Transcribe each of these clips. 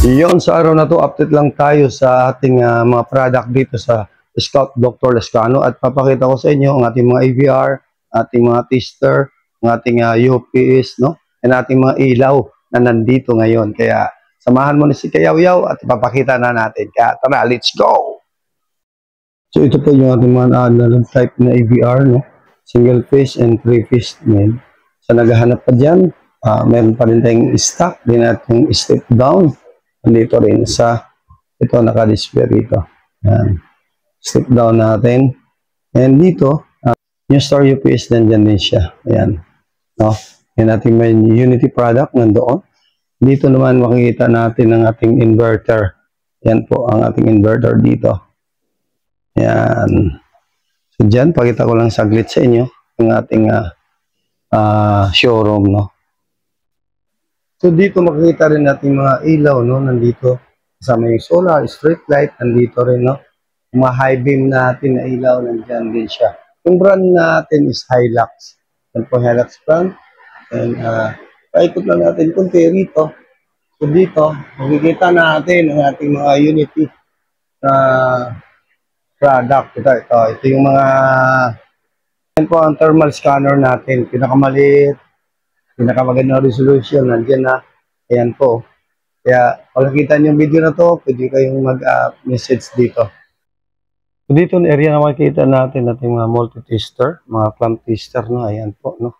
Yun, sa araw na to, update lang tayo sa ating mga product dito sa Scout Dr. Lescano at papakita ko sa inyo ang ating mga AVR, ating mga tester, ang ating UPS, no? And ating mga ilaw na nandito ngayon. Kaya samahan mo na si Kayaw-Yaw at papakita na natin. Kaya tara, let's go! So ito po yung ating mga analog type na AVR, no? Single phase and three phase. Sa naghahanap pa dyan, meron pa rin tayong stock, din natin step down. Dito rin sa ito naka-display rito. Yan. Step down natin. And dito, new star UPS nandiyan din siya. Ayan. No? Yan natin may Unity product nandoon. Dito naman makikita natin ang ating inverter. Yan po ang ating inverter dito. Yan. So dyan, pakita ko lang saglit sa inyo ang ating showroom, no? So dito makikita rin natin mga ilaw, no, nandito kasama yung solar, street light, nandito rin, no. Mga high beam natin na ilaw, nandiyan din siya. Yung brand natin is Hilux. Yan po Hilux brand. And paikot lang natin kunti rito. So dito, makikita natin ang ating mga Unity product. Ito yung mga, yan po ang thermal scanner natin. Pinakamaliit, pinakamagandang resolution, nandiyan na. Ayan po. Kaya, kung nakita niyo yung video na to, pwede kayong mag-message dito. So, dito yung area na makikita natin natin mga multi-tester, mga clamp tester, no? Ayan po, no?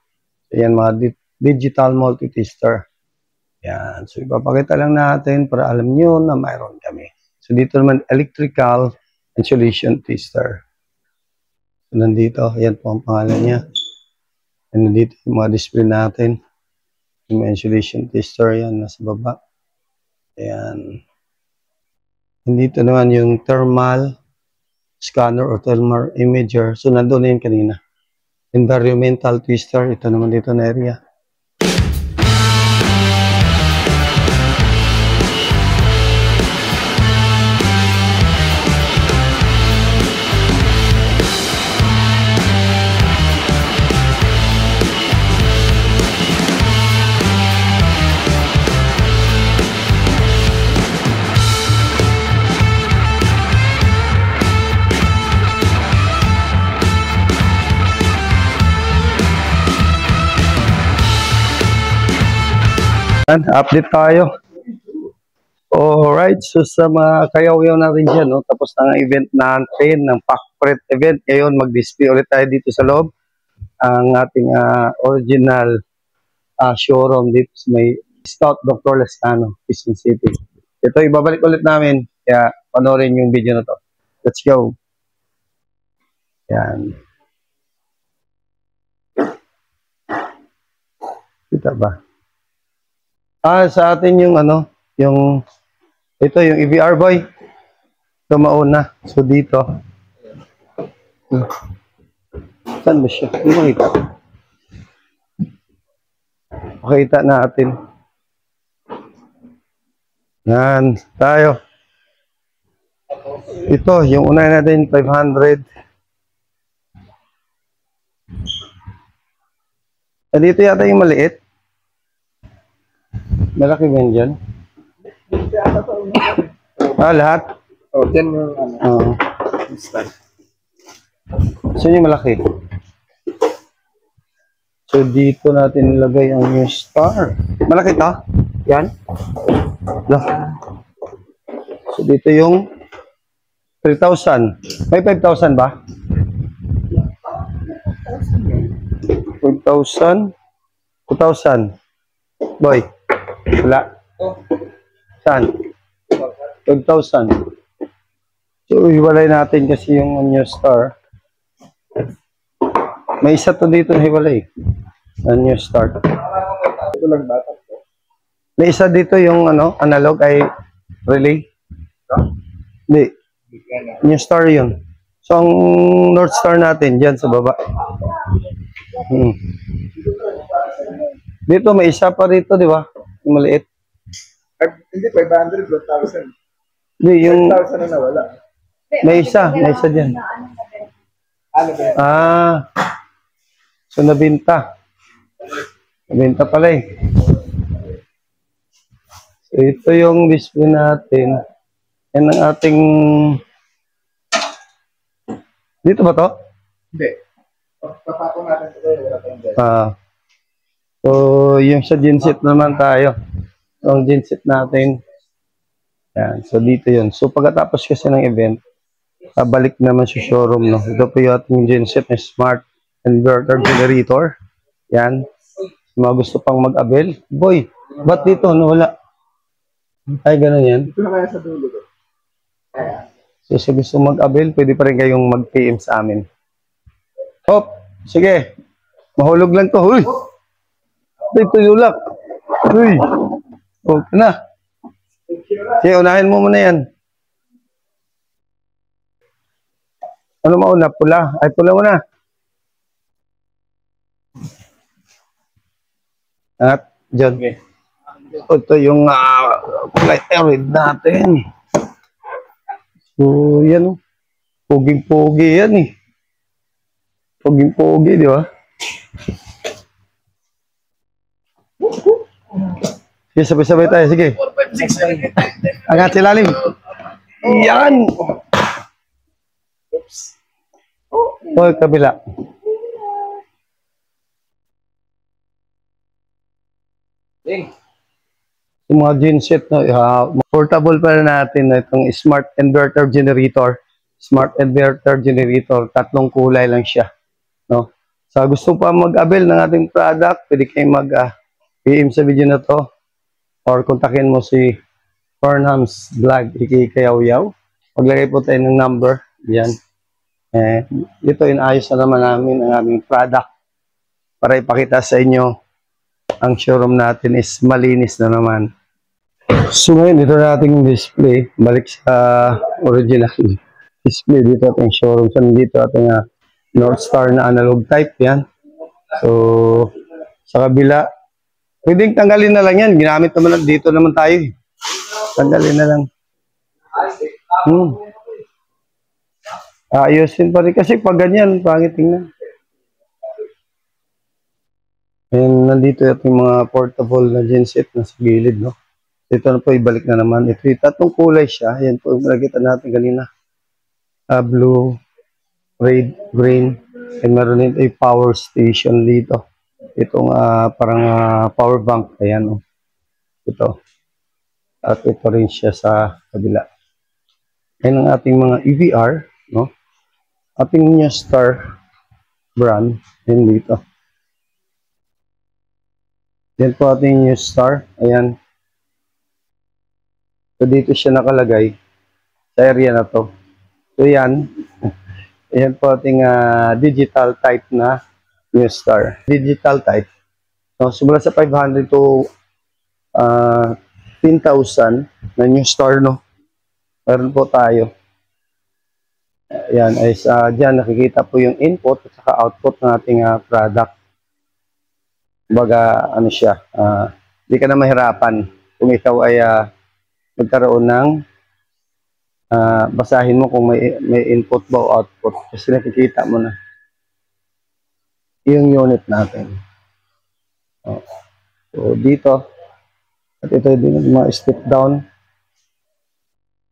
Ayan, mga digital multi-tester. Ayan. So, ipapakita lang natin para alam niyo na mayroon kami. So, dito naman, electrical insulation tester. So, nandito, ayan po ang pangalan niya. And dito yung mga display natin. Yung insulation tester yan, nasa baba. Ayan. And dito naman yung thermal scanner or thermal imager. So, nandun na yun kanina. Environmental tester. Ito naman dito na area. Update tayo. Alright, so sa mga kayaw-yaw natin dyan, no? Tapos na ang event natin, ng Pack-Pret event. Ngayon, mag-display ulit tayo dito sa loob. Ang ating original showroom dito sa may Scout Dr. Lescano, Quezon City. Ito, ibabalik ulit namin. Kaya, panoorin yung video na to. Let's go. Yan. Kita ba? Sa atin yung ano, yung ito yung EVR boy. Ito mauna. So dito. Saan ba siya? Hindi makita. Makita natin. Yan. Tayo. Ito, yung una natin 500. Dito yata yung maliit. Malaki ba yun dyan? Lahat? Oh, dyan yung ano. So yung malaki. So dito natin nilagay ang new star. Malaki to? Yan? So dito yung 3,000. May 5,000 ba? 5,000? 2,000? Boy? Wala. Saan? 12,000. So, hiwalay natin kasi yung new star. May isa to dito na hiwalay. Ang new star. Ito lang bata. May isa dito yung ano, analog ay relay. Hindi. New star yun. So, ang North Star natin, dyan sa baba. Dito, may isa pa rito, di ba? Yung maliit. Hindi, 500, 1,000. Hindi, yung... 1,000 na nawala. May isa dyan. Ano ba yan? So, nabinta. Nabinta pala eh. So, ito yung display natin. Yan ang ating... Dito ba to? Hindi. Papatong natin ito. Wala tayong desk. So, yung sa genset naman tayo. Ang genset natin. Yan. So, dito yun. So, pagkatapos kasi ng event, balik naman sa showroom, no? Ito po yung ating genset na smart inverter generator. Yan. Mga gusto pang mag-avail. Boy, ba't dito? No, wala. Ay, ganun yan. Ito na kaya sa dulo. So, sa gusto mag-avail, pwede pa rin kayong mag-PM sa amin. Hop! Sige. Mahulog lang to. Uy! Ito tulak. Uy! Okay na. Sige, unahin mo muna yan. Ano mauna? Pula? Ay, pula muna. At, dyan. Ito yung light red natin. So, yan o. Puging-pugi yan eh. Puging-pugi, di ba? Sige, sabay-sabay tayo. Sige. 4, 5, 6, 7, 8, 9, 10. Angat si lalim. Yan! Oops. O, kabila. Ding. Yung mga genset, no, portable pa rin natin itong smart inverter generator. Smart inverter generator, 3 kulay lang siya. No? Sa gusto pa mag-avail ng ating product, pwede kayong mag-PM sa video na to or kontakin mo si Farnham's Vlog, Kayaw-Yaw. Maglagay po tayo ng number. Yan. Ito, inayos na naman namin ang aming product para ipakita sa inyo ang showroom natin is malinis na naman. So ngayon, ito na ating display. Balik sa original display. Dito ating showroom. So dito ating North Star na analog type. Yan. So, sa kabila, pwedeng tanggalin na lang yan. Ginamit naman dito naman tayo. Tanggalin na lang. Ayusin pa rin. Kasi pag ganyan, pangit tingnan. And nandito yung mga portable na genset na sa gilid, no? Ito na po, ibalik na naman. Ito yung 3 kulay siya. Yan po, nakita natin kanina. Blue, red, green, and meron din yung power station dito. Itong parang power bank. Ayan, no? Ito. At ito rin siya sa kabila. Ayan ang ating mga EVR, no? Ating New Star brand. Ayan dito. Yan po ating New Star. Ayan. So, dito siya nakalagay sa area na to. So, yan. Ayan po ating digital type na New Star. Digital type. So, simula sa 500 to 10,000 na New Star, no? Meron po tayo. Ayan. Ay, dyan nakikita po yung input at saka output ng ating product. Baga, ano siya, hindi ka na mahirapan kung ikaw ay magkaroon ng basahin mo kung may input ba o output. Kasi nakikita mo na yung unit natin. So, dito, at ito din mga step down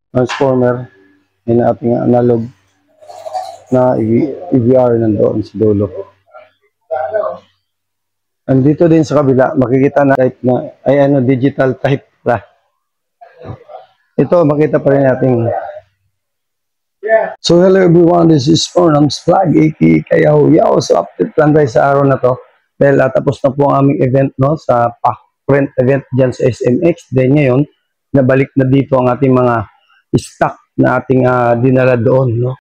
transformer yung ating analog na EVR nandoon sa dulo. Andito din sa kabila, makikita na type na, ay digital type pa. Ito, makita pa rin natin. So, hello everyone, this is Farnham's Vlog, aka Kayaw-Yaw. So, update lang tayo sa araw na to. Dahil tapos na po ang aming event, no, sa print event dyan sa SMX. Then ngayon, nabalik na dito ang ating mga stock na ating dinala doon, no.